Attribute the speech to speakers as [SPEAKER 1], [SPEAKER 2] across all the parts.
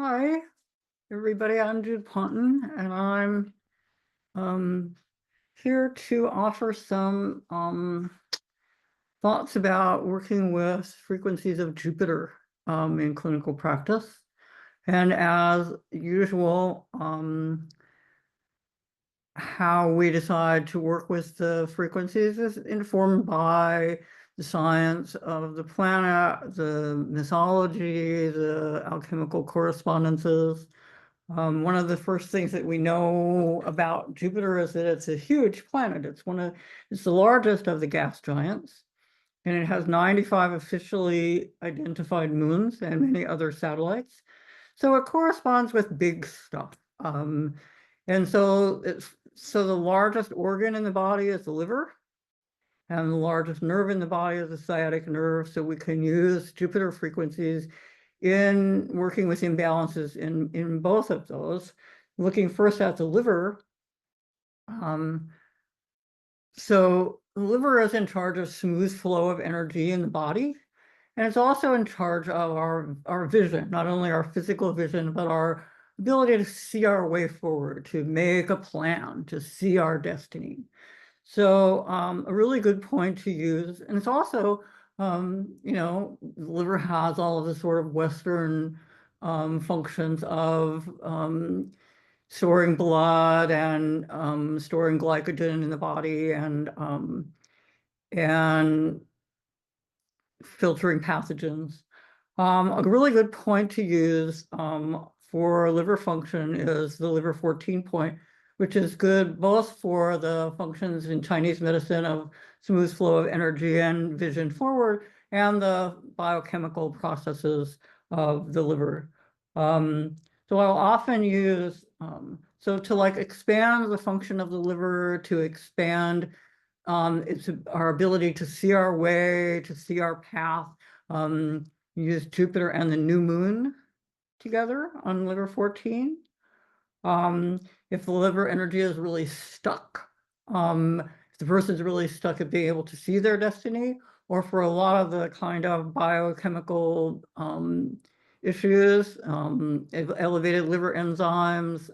[SPEAKER 1] Hi, everybody. I'm Jude Ponton, and I'm here to offer some thoughts about working with frequencies of Jupiter in clinical practice. And as usual, how we decide to work with the frequencies is informed by the science of the planet, the mythology, the alchemical correspondences. One of the first things that we know about Jupiter is that it's a huge planet. It's the largest of the gas giants, and it has 95 officially identified moons and many other satellites. So it corresponds with big stuff. And so the largest organ in the body is the liver, and the largest nerve in the body is the sciatic nerve. So we can use Jupiter frequencies in working with imbalances in both of those. Looking first at the liver. So the liver is in charge of smooth flow of energy in the body. And it's also in charge of our vision, not only our physical vision, but our ability to see our way forward, to make a plan, to see our destiny. So a really good point to use. And it's also, the liver has all of the sort of Western functions of storing blood and storing glycogen in the body and filtering pathogens. A really good point to use for liver function is the liver 14 point, which is good both for the functions in Chinese medicine of smooth flow of energy and vision forward, and the biochemical processes of the liver. So I'll often use, so to like expand the function of the liver, to expand it's our ability to see our way, to see our path. Use Jupiter and the new moon together on liver 14. If the liver energy is really stuck, if the person's really stuck at being able to see their destiny, or for a lot of the kind of biochemical issues, elevated liver enzymes,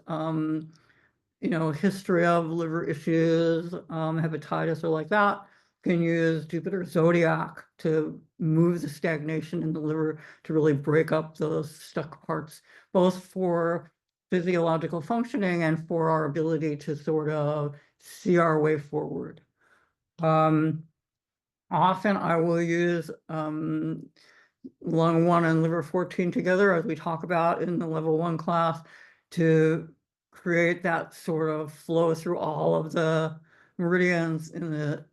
[SPEAKER 1] history of liver issues, hepatitis or like that, can use Jupiter zodiac to move the stagnation in the liver, to really break up those stuck parts, both for physiological functioning and for our ability to sort of see our way forward. Often I will use lung 1 and liver 14 together, as we talk about in the level 1 class, to create that sort of flow through all of the meridians in the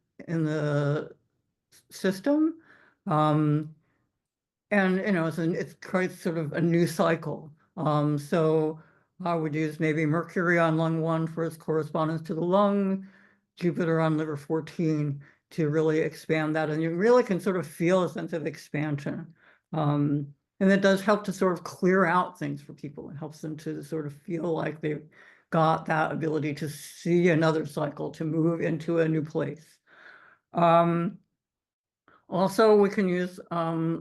[SPEAKER 1] system. And it creates sort of a new cycle. So I would use maybe Mercury on lung 1 for its correspondence to the lung, Jupiter on liver 14 to really expand that. And you really can sort of feel a sense of expansion. And it does help to sort of clear out things for people. It helps them to sort of feel like they've got that ability to see another cycle, to move into a new place. Also, we can use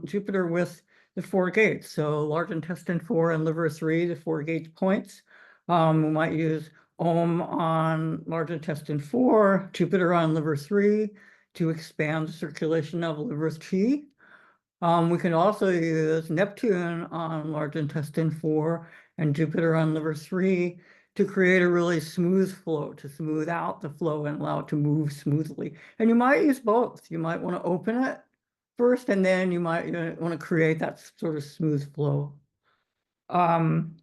[SPEAKER 1] Jupiter with the 4 gates. So large intestine 4 and liver 3, the 4 gate points. We might use Om on large intestine 4, Jupiter on liver 3 to expand the circulation of liver qi. We can also use Neptune on large intestine 4 and Jupiter on liver 3 to create a really smooth flow, to smooth out the flow and allow it to move smoothly. And you might use both. You might want to open it first, and then you might want to create that sort of smooth flow. And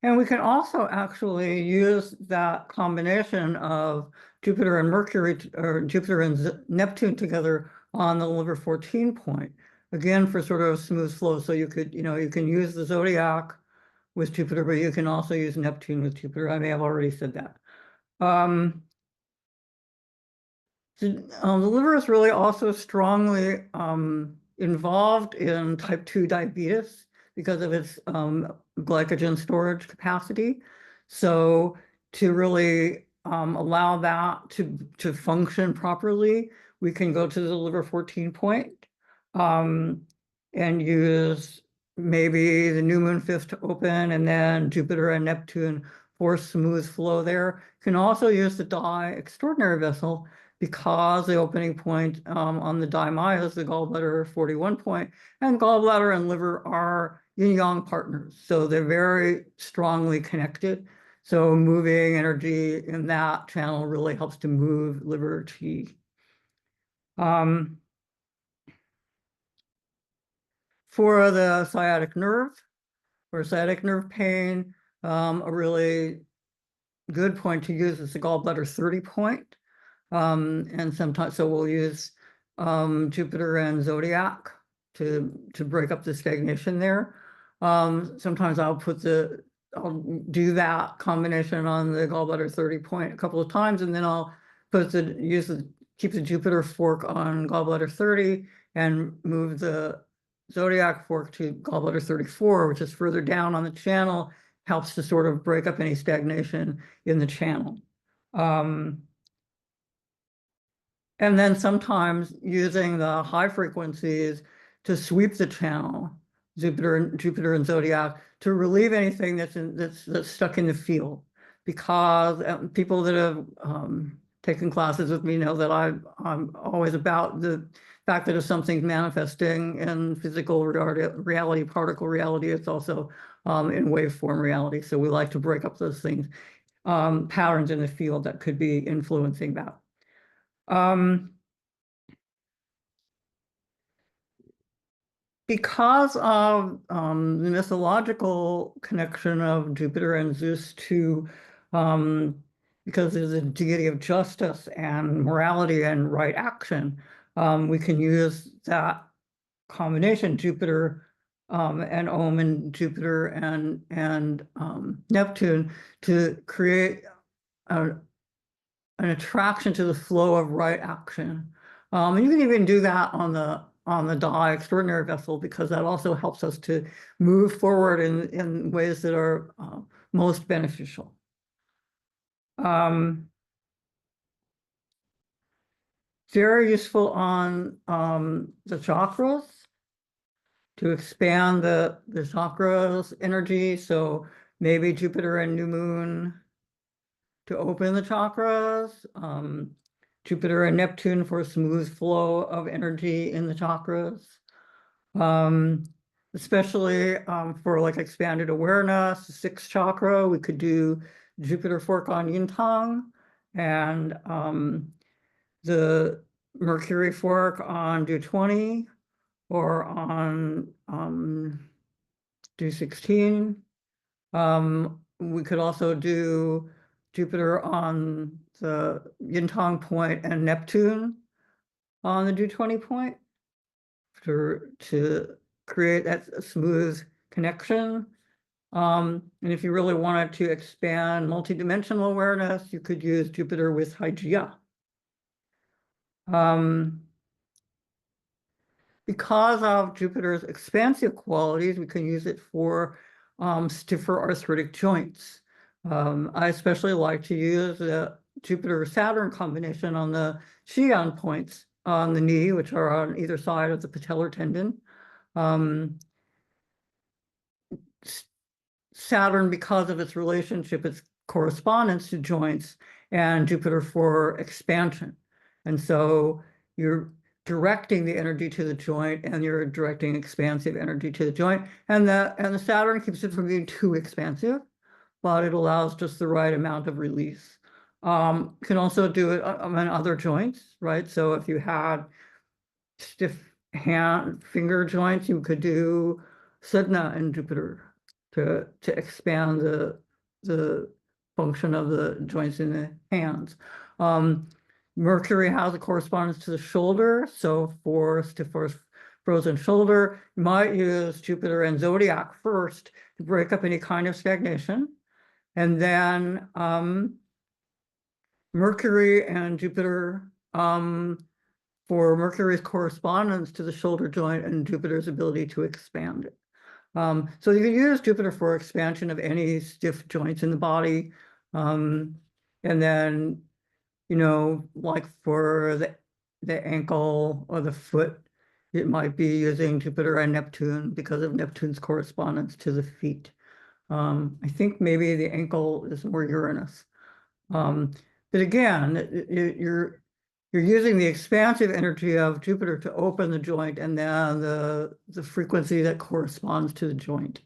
[SPEAKER 1] we can also actually use that combination of Jupiter and Mercury, or Jupiter and Neptune together on the liver 14 point, again, for sort of smooth flow. So you can use the zodiac with Jupiter, but you can also use Neptune with Jupiter. I may have already said that. Um, the liver is really also strongly involved in type 2 diabetes because of its glycogen storage capacity. So to really allow that to function properly, we can go to the liver 14 point and use maybe the new moon fifth to open, and then Jupiter and Neptune for smooth flow there. Can also use the dye extraordinary vessel because the opening point on the Maya is the gallbladder 41 point, and gallbladder and liver are yin-yang partners. So they're very strongly connected. So moving energy in that channel really helps to move liver qi. For the sciatic nerve, for sciatic nerve pain, a really good point to use is the gallbladder 30 point. And sometimes, so we'll use Jupiter and Zodiac to break up the stagnation there. Sometimes I'll do that combination on the gallbladder 30 point a couple of times, and then I'll keep the Jupiter fork on gallbladder 30 and move the Zodiac fork to gallbladder 34, which is further down on the channel, helps to sort of break up any stagnation in the channel. And then sometimes using the high frequencies to sweep the channel, Jupiter and Zodiac, to relieve anything that's stuck in the field. Because people that have taken classes with me know that I'm always about the fact that if something's manifesting in physical reality, particle reality, it's also in waveform reality. So we like to break up those things, patterns in the field that could be influencing that. Because of the mythological connection of Jupiter and Zeus to, because there's a deity of justice and morality and right action, we can use that combination, Jupiter and Om and Jupiter and Neptune, to create an attraction to the flow of right action. And you can even do that on the dye extraordinary vessel, because that also helps us to move forward in ways that are most beneficial. Very useful on the chakras to expand the chakras energy. So maybe Jupiter and new moon to open the chakras, Jupiter and Neptune for a smooth flow of energy in the chakras, especially for like expanded awareness, the sixth chakra, we could do Jupiter fork on yin tang, and the Mercury fork on do 20 or on do 16. We could also do Jupiter on the yin tang point and Neptune on the do 20 point to create that smooth connection. And if you really wanted to expand multidimensional awareness, you could use Jupiter with Hygeia. Because of Jupiter's expansive qualities, we can use it for stiffer arthritic joints. I especially like to use the Jupiter-Saturn combination on the Xi'an points on the knee, which are on either side of the patellar tendon. Saturn, because of its relationship, its correspondence to joints, and Jupiter for expansion. And so you're directing the energy to the joint, and you're directing expansive energy to the joint. And the Saturn keeps it from being too expansive, but it allows just the right amount of release. You can also do it on other joints, right? So if you had stiff finger joints, you could do Sedna and Jupiter to expand the function of the joints in the hands. Mercury has a correspondence to the shoulder, so for frozen shoulder, you might use Jupiter and Zodiac first to break up any kind of stagnation. And then Mercury and Jupiter for Mercury's correspondence to the shoulder joint and Jupiter's ability to expand it. So you can use Jupiter for expansion of any stiff joints in the body. And then, like for the ankle or the foot, it might be using Jupiter and Neptune because of Neptune's correspondence to the feet. I think maybe the ankle is more Uranus. But again, you're using the expansive energy of Jupiter to open the joint and then the frequency that corresponds to the joint.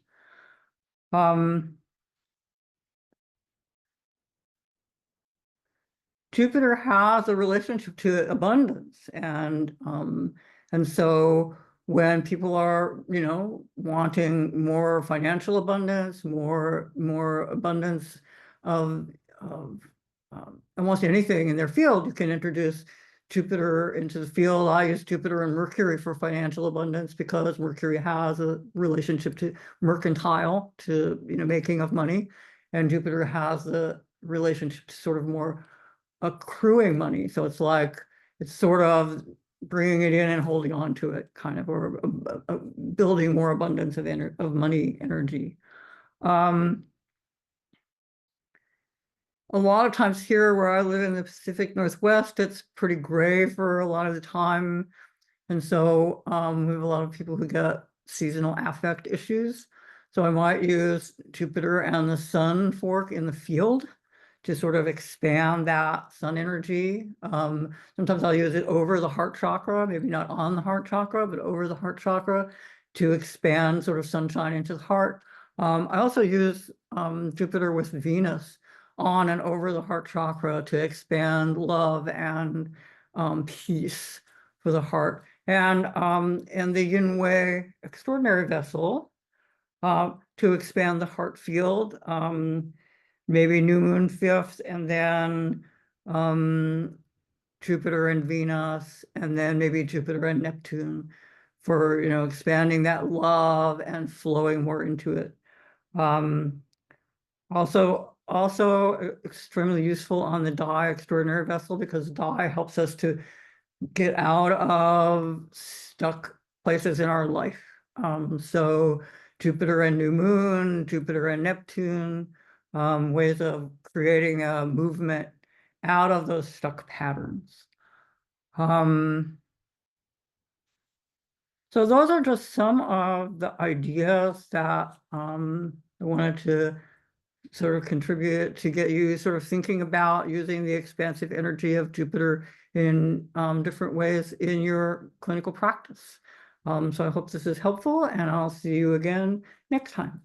[SPEAKER 1] Jupiter has a relationship to abundance, and so when people are, wanting more financial abundance, more abundance of almost anything in their field, you can introduce Jupiter into the field. I use Jupiter and Mercury for financial abundance because Mercury has a relationship to mercantile, to making of money, and Jupiter has a relationship to sort of more accruing money. So it's like, it's sort of bringing it in and holding on to it, kind of, or building more abundance of money energy. A lot of times here where I live in the Pacific Northwest, it's pretty gray for a lot of the time. And so we have a lot of people who get seasonal affect issues. So I might use Jupiter and the Sun fork in the field to sort of expand that sun energy. Sometimes I'll use it over the heart chakra, maybe not on the heart chakra, but over the heart chakra to expand sort of sunshine into the heart. I also use Jupiter with Venus on and over the heart chakra to expand love and peace for the heart. And the Yin-Wei extraordinary vessel to expand the heart field, maybe new moon fifth, and then Jupiter and Venus, and then maybe Jupiter and Neptune for, expanding that love and flowing more into it. Also extremely useful on the Dai extraordinary vessel, because Dai helps us to get out of stuck places in our life. So Jupiter and new moon, Jupiter and Neptune, ways of creating a movement out of those stuck patterns. So those are just some of the ideas that I wanted to sort of contribute to get you sort of thinking about using the expansive energy of Jupiter in different ways in your clinical practice. So I hope this is helpful, and I'll see you again next time.